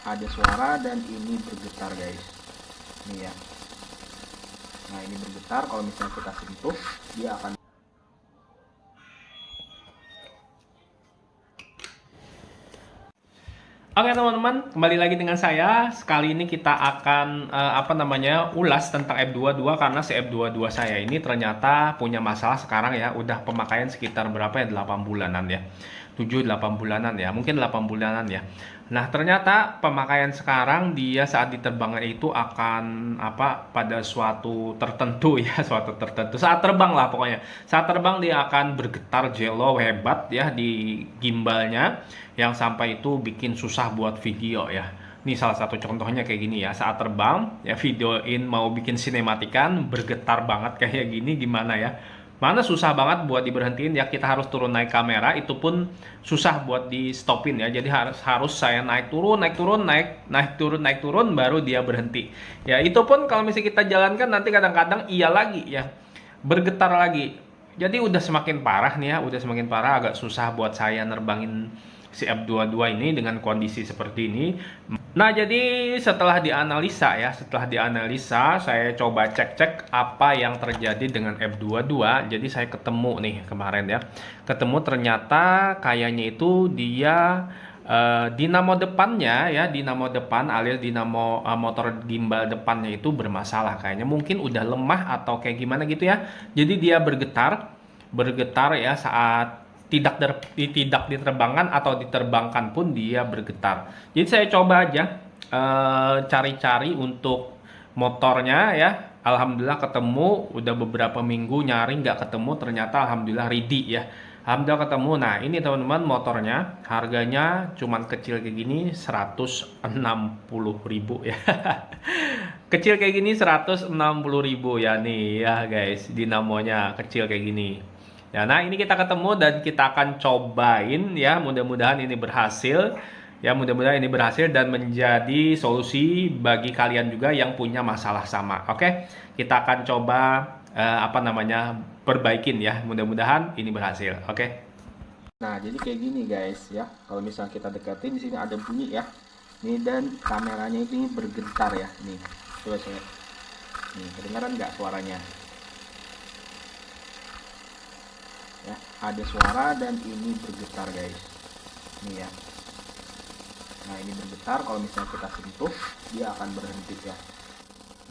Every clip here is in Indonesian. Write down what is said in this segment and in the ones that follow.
ada suara dan ini bergetar guys. Ini ya. Nah ini bergetar, kalau misalnya kita sentuh dia akan. Oke teman-teman, kembali lagi dengan saya. Sekali ini kita akan ulas tentang F22 karena si F22 saya ini ternyata punya masalah sekarang ya. Udah pemakaian sekitar berapa ya? 8 bulanan ya. 7-8 bulanan ya, mungkin 8 bulanan ya. Nah, ternyata pemakaian sekarang dia saat diterbangkan itu akan pada suatu tertentu ya, suatu tertentu. Saat terbang lah pokoknya. Saat terbang dia akan bergetar jelo hebat ya di gimbalnya yang sampai itu bikin susah buat video ya. Ini salah satu contohnya kayak gini ya. Saat terbang ya videoin mau bikin sinematikan bergetar banget kayak gini gimana ya. Mana susah banget buat diberhentiin ya, kita harus turun naik kamera, itu pun susah buat di stopin ya. Jadi harus saya naik turun naik turun baru dia berhenti. Ya itu pun kalau misalnya kita jalankan nanti kadang-kadang iya lagi ya, bergetar lagi. Jadi udah semakin parah nih ya, udah semakin parah, agak susah buat saya nerbangin si F22 ini dengan kondisi seperti ini. Nah, jadi setelah dianalisa ya, saya coba cek-cek apa yang terjadi dengan F22. Jadi saya ketemu nih kemarin ya. Ketemu ternyata kayaknya itu dia dinamo depannya ya, dinamo depan alias dinamo motor gimbal depannya itu bermasalah kayaknya. Mungkin udah lemah atau kayak gimana gitu ya. Jadi dia bergetar ya saat tidak diterbangkan atau diterbangkan pun dia bergetar. Jadi saya coba aja cari-cari untuk motornya ya. Alhamdulillah ketemu, udah beberapa minggu nyari nggak ketemu, ternyata alhamdulillah ready ya. Alhamdulillah ketemu. Nah ini teman-teman motornya, harganya cuman kecil kayak gini 160.000 ya. Kecil kayak gini 160.000 ya nih ya guys, dinamonya kecil kayak gini. Ya, nah ini kita ketemu dan kita akan cobain ya, mudah-mudahan ini berhasil. Ya, mudah-mudahan ini berhasil dan menjadi solusi bagi kalian juga yang punya masalah sama. Oke, kita akan coba perbaikin ya. Mudah-mudahan ini berhasil. Oke. Nah jadi kayak gini guys ya, kalau misalnya kita deketin di sini ada bunyi ya. Nih dan kameranya itu bergetar ya. Nih, coba saya. Nih, kedengaran nggak suaranya? Ya, ada suara dan ini bergetar guys. Ini ya. Nah ini bergetar, kalau misalnya kita sentuh dia akan berhenti ya.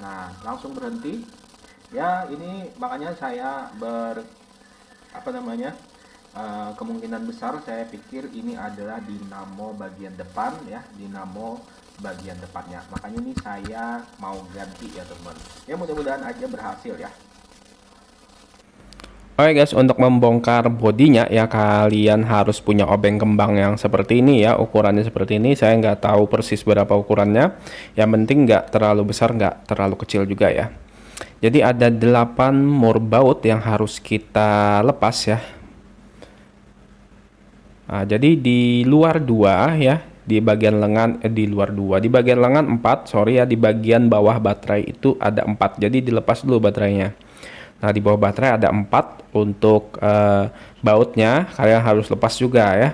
Nah langsung berhenti ya. Ini makanya saya kemungkinan besar saya pikir ini adalah dinamo bagian depan ya, dinamo bagian depannya. Makanya ini saya mau ganti ya teman. Ya mudah-mudahan aja berhasil ya. Oke guys, untuk membongkar bodinya ya kalian harus punya obeng kembang yang seperti ini ya, ukurannya seperti ini. Saya nggak tahu persis berapa ukurannya, yang penting nggak terlalu besar, nggak terlalu kecil juga ya. Jadi ada 8 mur baut yang harus kita lepas ya. Nah, jadi di luar 2 ya, di bagian lengan di luar 2, di bagian lengan 4, sorry ya, di bagian bawah baterai itu ada 4. Jadi dilepas dulu baterainya. Nah, di bawah baterai ada 4 untuk bautnya, kalian harus lepas juga ya.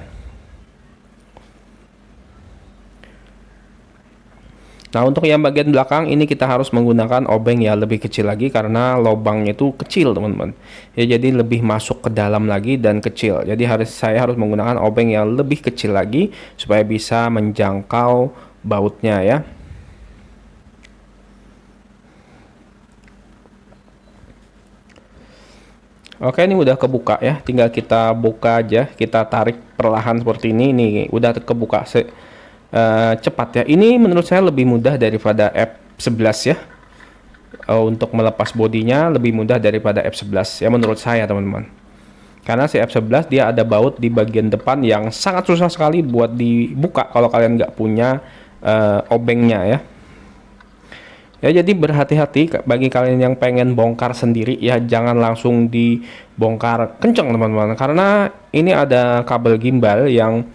Nah, untuk yang bagian belakang ini kita harus menggunakan obeng ya lebih kecil lagi karena lubangnya itu kecil teman-teman. Ya jadi lebih masuk ke dalam lagi dan kecil. Jadi saya harus menggunakan obeng yang lebih kecil lagi supaya bisa menjangkau bautnya ya. Oke, ini udah kebuka ya, tinggal kita buka aja, kita tarik perlahan seperti ini. Nih udah kebuka cepat ya. Ini menurut saya lebih mudah daripada F11 ya. Untuk melepas bodinya lebih mudah daripada F11 ya menurut saya teman-teman. Karena si F11 dia ada baut di bagian depan yang sangat susah sekali buat dibuka kalau kalian nggak punya obengnya ya. Ya jadi berhati-hati bagi kalian yang pengen bongkar sendiri ya, jangan langsung dibongkar kenceng teman-teman, karena ini ada kabel gimbal yang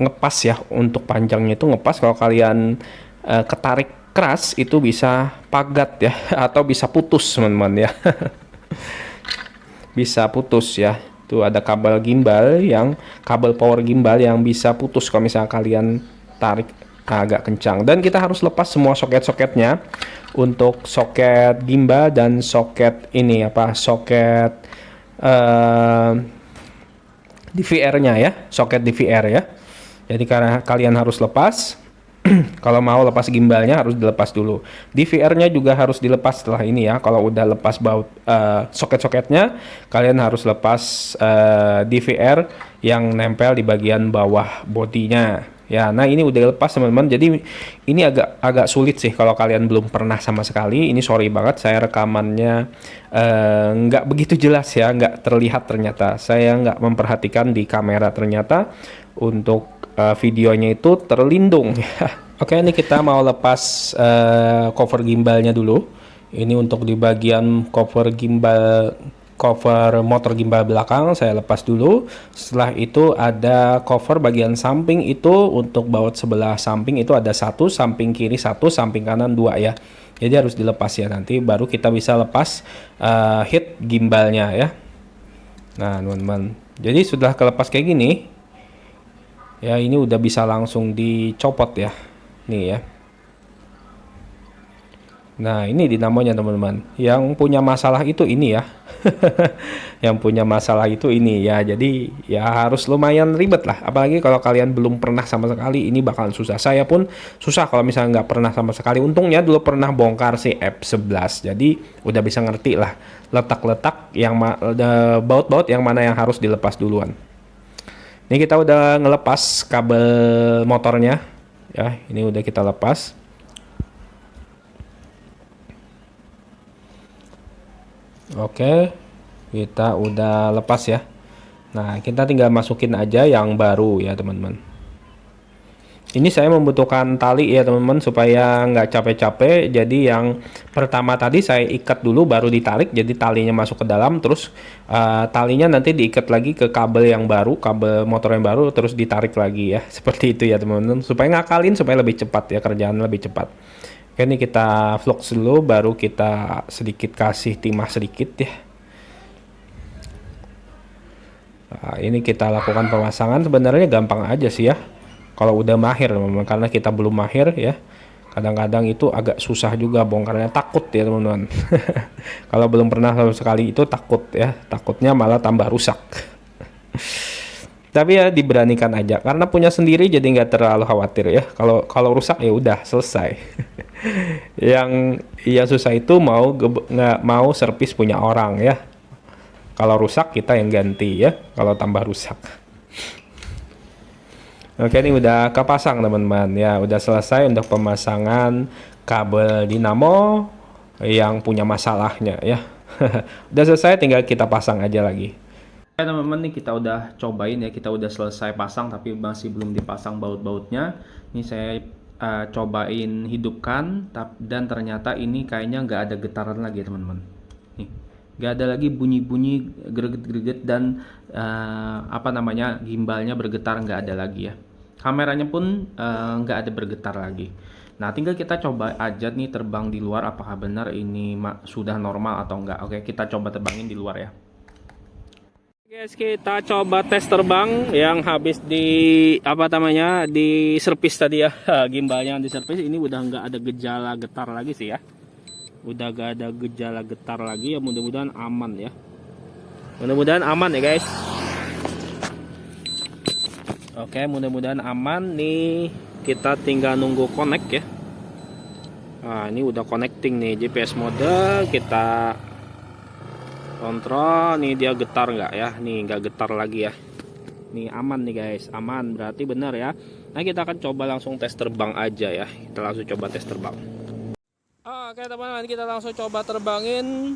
ngepas ya, untuk panjangnya itu ngepas. Kalau kalian ketarik keras itu bisa pagat ya atau bisa putus teman-teman ya. Bisa putus ya. Tuh ada kabel gimbal, yang kabel power gimbal yang bisa putus kalau misalnya kalian tarik agak kencang. Dan kita harus lepas semua soket-soketnya untuk soket gimbal dan soket ini apa, soket DVR-nya ya, soket DVR ya. Jadi karena kalian harus lepas. Kalau mau lepas gimbalnya harus dilepas dulu. DVR-nya juga harus dilepas setelah ini ya. Kalau udah lepas baut soket-soketnya, kalian harus lepas DVR yang nempel di bagian bawah bodinya. Ya, nah ini udah lepas teman-teman. Jadi ini agak sulit sih kalau kalian belum pernah sama sekali. Ini sorry banget, saya rekamannya nggak begitu jelas ya, nggak terlihat ternyata. Saya nggak memperhatikan di kamera ternyata untuk videonya itu terlindung. Oke, ini kita mau lepas cover gimbalnya dulu. Ini untuk di bagian cover gimbal, cover motor gimbal belakang saya lepas dulu. Setelah itu ada cover bagian samping itu untuk baut sebelah samping itu ada satu, samping kiri satu, samping kanan dua ya. Jadi harus dilepas ya, nanti baru kita bisa lepas head gimbalnya ya. Nah teman-teman, jadi sudah kelepas kayak gini ya, ini udah bisa langsung dicopot ya, nih ya. Nah ini dinamonya teman-teman, yang punya masalah itu ini ya. Yang punya masalah itu ini ya, jadi ya harus lumayan ribet lah, apalagi kalau kalian belum pernah sama sekali, ini bakalan susah. Saya pun susah kalau misalnya nggak pernah sama sekali. Untungnya dulu pernah bongkar si F11, jadi udah bisa ngerti lah letak-letak yang baut-baut yang mana yang harus dilepas duluan. Ini kita udah ngelepas kabel motornya ya, ini udah kita lepas. Oke, kita udah lepas ya. Nah, kita tinggal masukin aja yang baru ya teman-teman. Ini saya membutuhkan tali ya teman-teman, supaya nggak capek-capek. Jadi yang pertama tadi saya ikat dulu baru ditarik, jadi talinya masuk ke dalam, terus talinya nanti diikat lagi ke kabel yang baru, kabel motor yang baru, terus ditarik lagi ya. Seperti itu ya teman-teman, supaya ngakalin, supaya lebih cepat ya, kerjaan lebih cepat. Oke, ini kita flux dulu, baru kita sedikit kasih timah sedikit ya. Nah, ini kita lakukan pemasangan, sebenarnya gampang aja sih ya kalau udah mahir teman-teman, karena kita belum mahir ya. Kadang-kadang itu agak susah juga bongkarnya, takut ya teman-teman. Kalau belum pernah sama sekali itu takut ya, takutnya malah tambah rusak. Tapi ya diberanikan aja, karena punya sendiri jadi nggak terlalu khawatir ya. Kalau rusak ya udah selesai. Yang susah itu nggak mau servis punya orang ya. Kalau rusak kita yang ganti ya, kalau tambah rusak. Oke, ini udah kepasang teman-teman ya, udah selesai untuk pemasangan kabel dinamo yang punya masalahnya ya. Udah selesai, tinggal kita pasang aja lagi. Oke teman-teman, nih kita udah cobain ya, kita udah selesai pasang tapi masih belum dipasang baut-bautnya. Ini saya cobain hidupkan, dan ternyata ini kayaknya nggak ada getaran lagi teman-teman. Nih, nggak ada lagi bunyi-bunyi greget-greget, dan apa namanya, gimbalnya bergetar nggak ada lagi ya. Kameranya pun nggak ada bergetar lagi. Nah, tinggal kita coba aja nih terbang di luar, apakah benar ini sudah normal atau enggak. Oke, kita coba terbangin di luar ya. Guys, kita coba tes terbang yang habis di apa namanya, di servis tadi ya. Gimbalnya di servis, ini udah nggak ada gejala getar lagi sih ya. Udah nggak ada gejala getar lagi ya, mudah-mudahan aman ya. Mudah-mudahan aman ya guys. Oke, mudah-mudahan aman nih. Kita tinggal nunggu connect ya. Nah, ini udah connecting nih, GPS mode kita kontrol. Nih dia getar nggak ya? Nih nggak getar lagi ya. Nih aman nih guys, aman, berarti benar ya. Nah, kita akan coba langsung tes terbang aja ya. Kita langsung coba tes terbang. Oke teman-teman, kita langsung coba terbangin.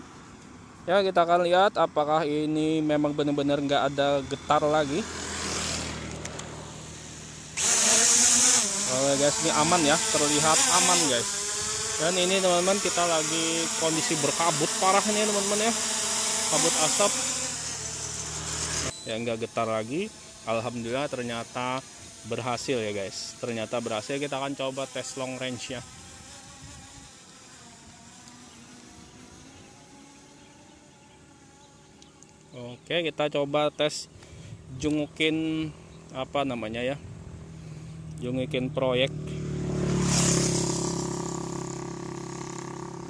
Ya, kita akan lihat apakah ini memang benar-benar nggak ada getar lagi. Oke guys, ini aman ya, terlihat aman guys. Dan ini teman-teman, kita lagi kondisi berkabut parah nih teman-teman ya, kabut asap ya, nggak getar lagi. Alhamdulillah ternyata berhasil ya guys, ternyata berhasil. Kita akan coba tes long range nya. Oke, kita coba tes jungukin apa namanya ya, Jungikin proyek.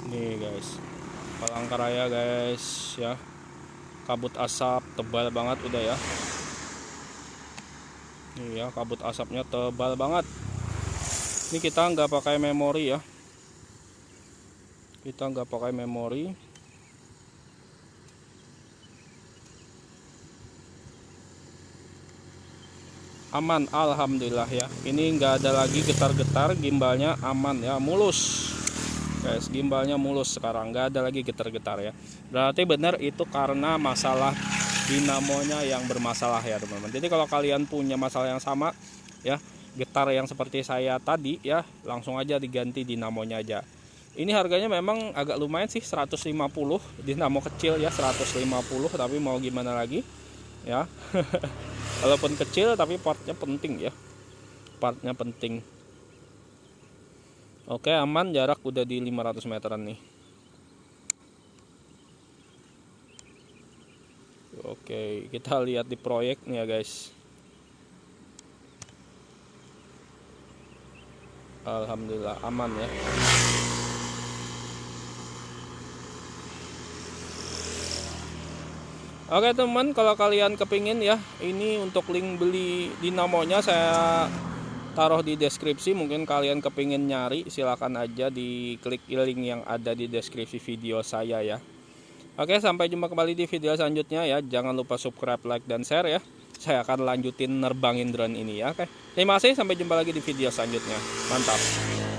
Nih guys, Palangkaraya guys ya. Kabut asap tebal banget udah ya. Nih ya, kabut asapnya tebal banget. Ini kita nggak pakai memori ya. Kita nggak pakai memori. Aman, alhamdulillah ya. Ini nggak ada lagi getar-getar, gimbalnya aman ya, mulus. Guys, gimbalnya mulus sekarang, nggak ada lagi getar-getar ya. Berarti benar itu karena masalah dinamonya yang bermasalah ya teman-teman. Jadi kalau kalian punya masalah yang sama ya, getar yang seperti saya tadi ya, langsung aja diganti dinamonya aja. Ini harganya memang agak lumayan sih, 150, dinamo kecil ya 150, tapi mau gimana lagi ya. Walaupun kecil tapi partnya penting ya, partnya penting. Oke, aman, jarak udah di 500 meteran nih. Oke, kita lihat di proyek nih ya guys. Alhamdulillah aman ya. Oke teman, kalau kalian kepingin ya, ini untuk link beli dinamonya saya taruh di deskripsi. Mungkin kalian kepingin nyari, silakan aja diklik link yang ada di deskripsi video saya ya. Oke, sampai jumpa kembali di video selanjutnya ya. Jangan lupa subscribe, like, dan share ya. Saya akan lanjutin nerbangin drone ini ya. Oke, terima kasih, sampai jumpa lagi di video selanjutnya. Mantap.